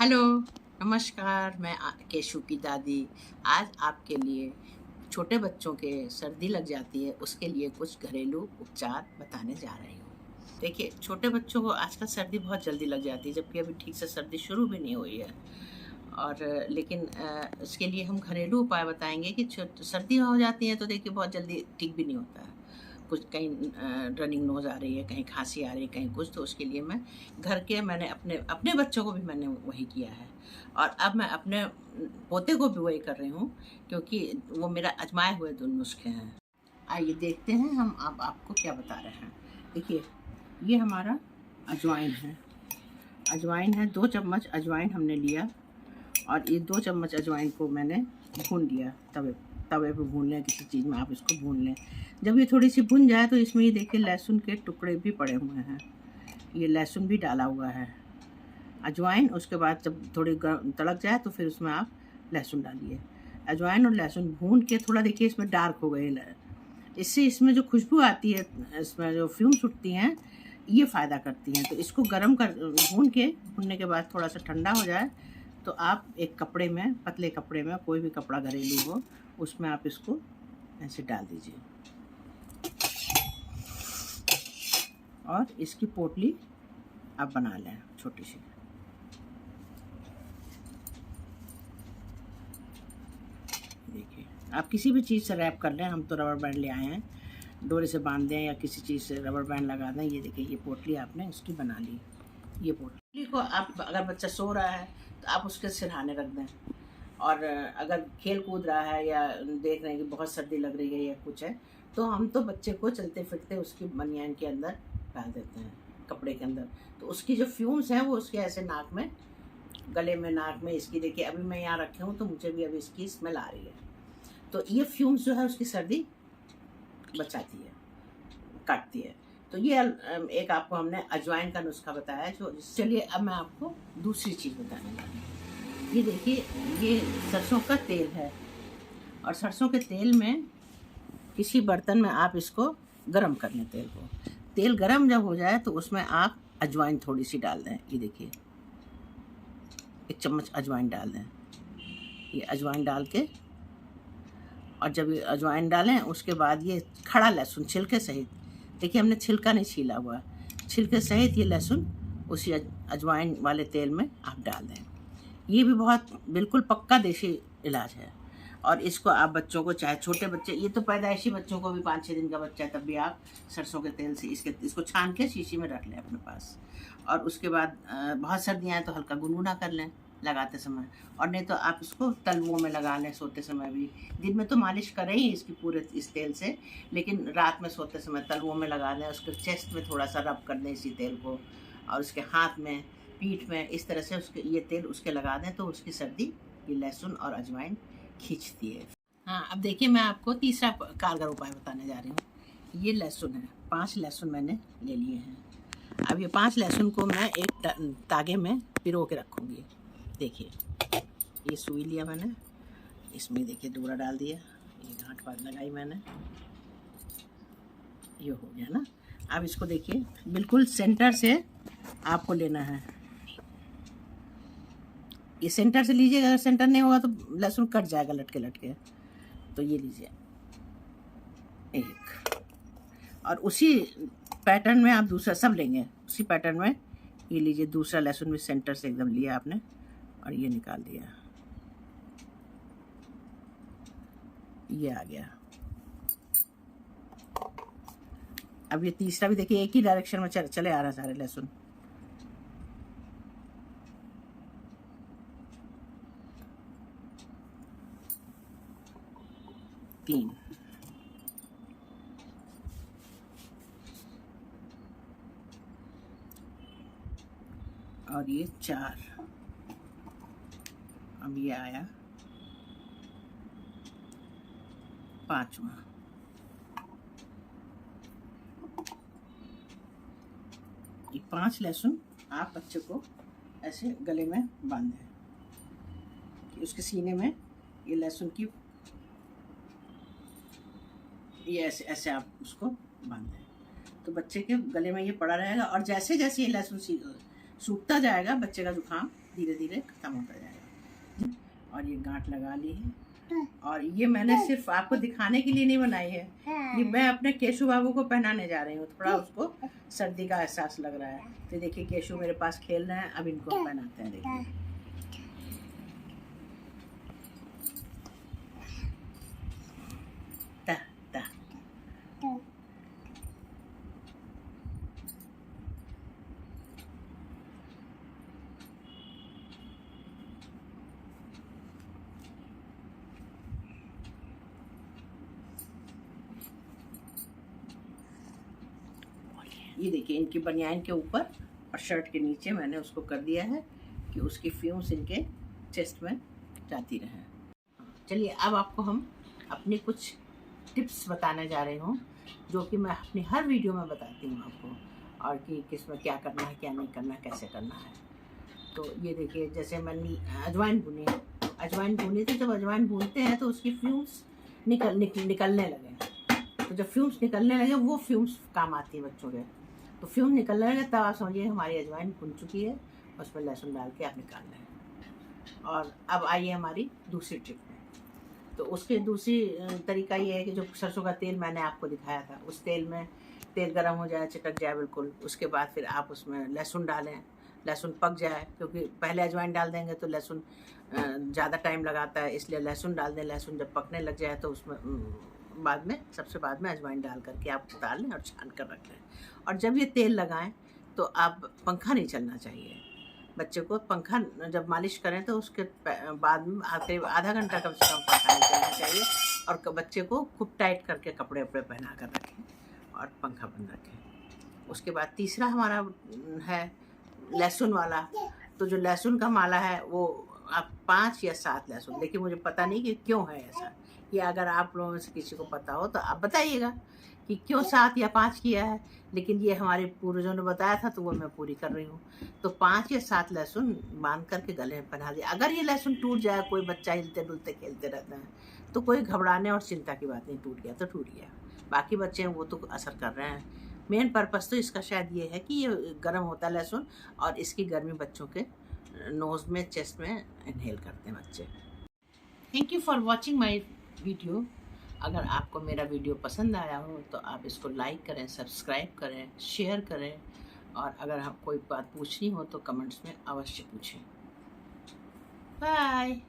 Hello, नमस्कार। मैं cashew की दादी। आज आपके लिए छोटे बच्चों के सर्दी लग जाती है, उसके लिए कुछ घरेलू उपचार बताने जा रही हूँ। देखिए, छोटे बच्चों को आजकल सर्दी बहुत जल्दी लग जाती है, जबकि अभी ठीक से सर्दी शुरू भी नहीं हुई है। और लेकिन उसके लिए हम घरेलू उपाय बताएँगे कि सर्दी हो जाती है तो देखिए बहुत जल्दी ठीक भी नहीं होता है। कुछ कहीं रनिंग नोज़ आ रही है, कहीं खाँसी आ रही है, कहीं कुछ, तो उसके लिए मैं घर के मैंने अपने अपने बच्चों को भी मैंने वही किया है। और अब मैं अपने पोते को भी वही कर रही हूँ, क्योंकि वो मेरा आज़माए हुए 2 नुस्खे हैं। आइए देखते हैं हम अब आपको क्या बता रहे हैं। देखिए, ये हमारा अजवाइन है। अजवाइन है, 2 चम्मच अजवाइन हमने लिया और ये 2 चम्मच अजवाइन को मैंने भून लिया तवे तवे पे भून लें, किसी चीज़ में आप इसको भून लें। जब ये थोड़ी-सी भुन जाए तो इसमें ये देखिए लहसुन के टुकड़े भी पड़े हुए हैं। ये लहसुन भी डाला हुआ है। अजवाइन, उसके बाद जब थोड़ी तड़क जाए तो फिर उसमें आप लहसुन डालिए। अजवाइन और लहसुन भून के थोड़ा देखिए इसमें डार्क हो गए, इससे इसमें जो खुशबू आती है, इसमें जो फ्यूम्स उठती हैं, ये फ़ायदा करती हैं। तो इसको भूनने के बाद थोड़ा सा ठंडा हो जाए तो आप एक कपड़े में, पतले कपड़े में, कोई भी कपड़ा घरेलू हो, उसमें आप इसको ऐसे डाल दीजिए और इसकी पोटली आप बना लें छोटी सी। देखिए, आप किसी भी चीज़ से रैप कर लें, हम तो रबर बैंड ले आए हैं, डोरे से बांध दें या किसी चीज़ से रबर बैंड लगा दें। ये देखिए, ये पोटली आपने इसकी बना ली। ये पोटली को आप, अगर बच्चा सो रहा है तो आप उसके सिरहाने रख दें, और अगर खेल कूद रहा है या देख रहे हैं कि बहुत सर्दी लग रही है या कुछ है, तो हम तो बच्चे को चलते फिरते उसकी बनियान के अंदर डाल देते हैं, कपड़े के अंदर। तो उसकी जो फ्यूम्स हैं वो उसके ऐसे नाक में, गले में, नाक में, इसकी देखिए अभी मैं यहाँ रखी हूँ तो मुझे भी अभी इसकी स्मेल आ रही है। तो ये फ्यूम्स जो है उसकी सर्दी बचाती है, काटती है। तो ये एक आपको हमने अजवाइन का नुस्खा बताया। जो चलिए अब मैं आपको दूसरी चीज़ बताने लगी। ये देखिए, ये सरसों का तेल है, और सरसों के तेल में किसी बर्तन में आप इसको गरम कर लें तेल को। तेल गरम जब हो जाए तो उसमें आप अजवाइन थोड़ी सी डाल दें। ये देखिए, 1 चम्मच अजवाइन डाल दें। ये अजवाइन डाल के, और जब ये अजवाइन डालें उसके बाद ये खड़ा लहसुन छिलके सहित, देखिए हमने छिलका नहीं छीला हुआ, छिलके सहित ये लहसुन उसी अजवाइन वाले तेल में आप डाल दें। ये भी बहुत बिल्कुल पक्का देसी इलाज है। और इसको आप बच्चों को, चाहे छोटे बच्चे, ये तो पैदाइशी बच्चों को भी 5-6 दिन का बच्चा है तब भी आप सरसों के तेल से इसको छान के शीशी में रख लें अपने पास। और उसके बाद बहुत सर्दियाँ हैं तो हल्का गुनगुना कर लें लगाते समय, और नहीं तो आप इसको तलवों में लगा लें सोते समय भी। दिन में तो मालिश करें ही इसकी पूरे इस तेल से, लेकिन रात में सोते समय तलवों में लगा दें, उसके चेस्ट में थोड़ा सा रब कर दें इसी तेल को, और उसके हाथ में, पीठ में, इस तरह से उसके ये तेल उसके लगा दें तो उसकी सर्दी ये लहसुन और अजवाइन खींचती है। हाँ, अब देखिए मैं आपको तीसरा कारगर उपाय बताने जा रही हूँ। ये लहसुन है, 5 लहसुन मैंने ले लिए हैं। अब ये 5 लहसुन को मैं एक तागे में पिरो के रखूँगी। देखिए, ये सुई लिया मैंने, इसमें देखिए डोरा डाल दिया, ये गांठ बांध लगाई मैंने, ये हो गया ना। अब इसको देखिए बिल्कुल सेंटर से आपको लेना है। ये सेंटर से लीजिएगा, अगर सेंटर नहीं होगा तो लहसुन कट जाएगा लटके लटके। तो ये लीजिए एक, और उसी पैटर्न में आप दूसरा सब लेंगे, उसी पैटर्न में ये लीजिए दूसरा लहसुन भी सेंटर से एकदम लिया आपने और ये निकाल दिया, ये आ गया। अब ये तीसरा भी देखिए एक ही डायरेक्शन में चले आ रहा है सारे लहसुन। तीन, और ये 4, अब ये आया 5वां। ये 5 लहसुन आप बच्चे को ऐसे गले में बांधें, उसके सीने में ये लहसुन की, ये ऐसे ऐसे आप उसको बांध दें तो बच्चे के गले में ये पड़ा रहेगा। और जैसे जैसे ये लहसुन सूखता जाएगा, बच्चे का जुकाम धीरे धीरे खत्म होता जाएगा। और ये गांठ लगा ली है, और ये मैंने सिर्फ आपको दिखाने के लिए नहीं बनाई है, ये मैं अपने केशु बाबू को पहनाने जा रही हूँ। थोड़ा उसको सर्दी का एहसास लग रहा है। तो देखिए केशु मेरे पास खेल रहे हैं, अब इनको पहनाते हैं। देखिए ये देखिए इनकी बनियान के ऊपर और शर्ट के नीचे मैंने उसको कर दिया है कि उसकी फ्यूम्स इनके चेस्ट में जाती रहे। चलिए अब आपको हम अपनी कुछ टिप्स बताने जा रही हूँ, जो कि मैं अपनी हर वीडियो में बताती हूँ आपको, और कि किस में क्या करना है, क्या नहीं करना है, कैसे करना है। तो ये देखिए जैसे मैंने अजवाइन भुनी थी। जब अजवाइन भूनते हैं तो उसकी फ्यूम्स निकलने लगे। तो जब फ्यूम्स निकलने लगे, वो फ्यूम्स काम आती है बच्चों के। तो फ्यूम निकलने लगे तब आप समझिए हमारी अजवाइन भुन चुकी है, उसमें लहसुन डाल के आप निकाल लें। और अब आइए हमारी दूसरी टिप में। तो उसके दूसरी तरीका ये है कि जो सरसों का तेल मैंने आपको दिखाया था, उस तेल में तेल गर्म हो जाए, चिटक जाए बिल्कुल, उसके बाद फिर आप उसमें लहसुन डालें। लहसुन पक जाए, क्योंकि पहले अजवाइन डाल देंगे तो लहसुन ज़्यादा टाइम लगाता है, इसलिए लहसुन डाल दें। लहसुन जब पकने लग जाए तो उसमें सबसे बाद में अजवाइन डाल करके आप उतार लें और छान कर रख लें। और जब ये तेल लगाएं तो आप पंखा नहीं चलना चाहिए। बच्चे को पंखा जब मालिश करें तो उसके बाद में करीब आधा घंटा कम से कम पंखा नहीं चलना चाहिए, और बच्चे को खूब टाइट करके कपड़े वपड़े पहना कर रखें और पंखा बंद रखें। उसके बाद तीसरा हमारा है लहसुन वाला। तो जो लहसुन का माला है वो आप 5 या 7 लहसुन, देखिए मुझे पता नहीं कि क्यों है ऐसा, कि अगर आप लोगों में से किसी को पता हो तो आप बताइएगा कि क्यों 7 या 5 किया है। लेकिन ये हमारे पूर्वजों ने बताया था तो वो मैं पूरी कर रही हूँ। तो 5 या 7 लहसुन बांध करके गले में पहना दिया। अगर ये लहसुन टूट जाए, कोई बच्चा हिलते डुलते खेलते रहता है, तो कोई घबराने और चिंता की बात नहीं, टूट गया तो टूट गया। बाकी बच्चे हैं वो तो असर कर रहे हैं। मेन पर्पस तो इसका शायद ये है कि ये गर्म होता है लहसुन, और इसकी गर्मी बच्चों के नोज़ में, चेस्ट में इनहेल करते हैं बच्चे। Thank you for watching my video. अगर आपको मेरा वीडियो पसंद आया हो तो आप इसको लाइक करें, सब्सक्राइब करें, शेयर करें, और अगर आप कोई बात पूछनी हो तो कमेंट्स में अवश्य पूछें। बाय।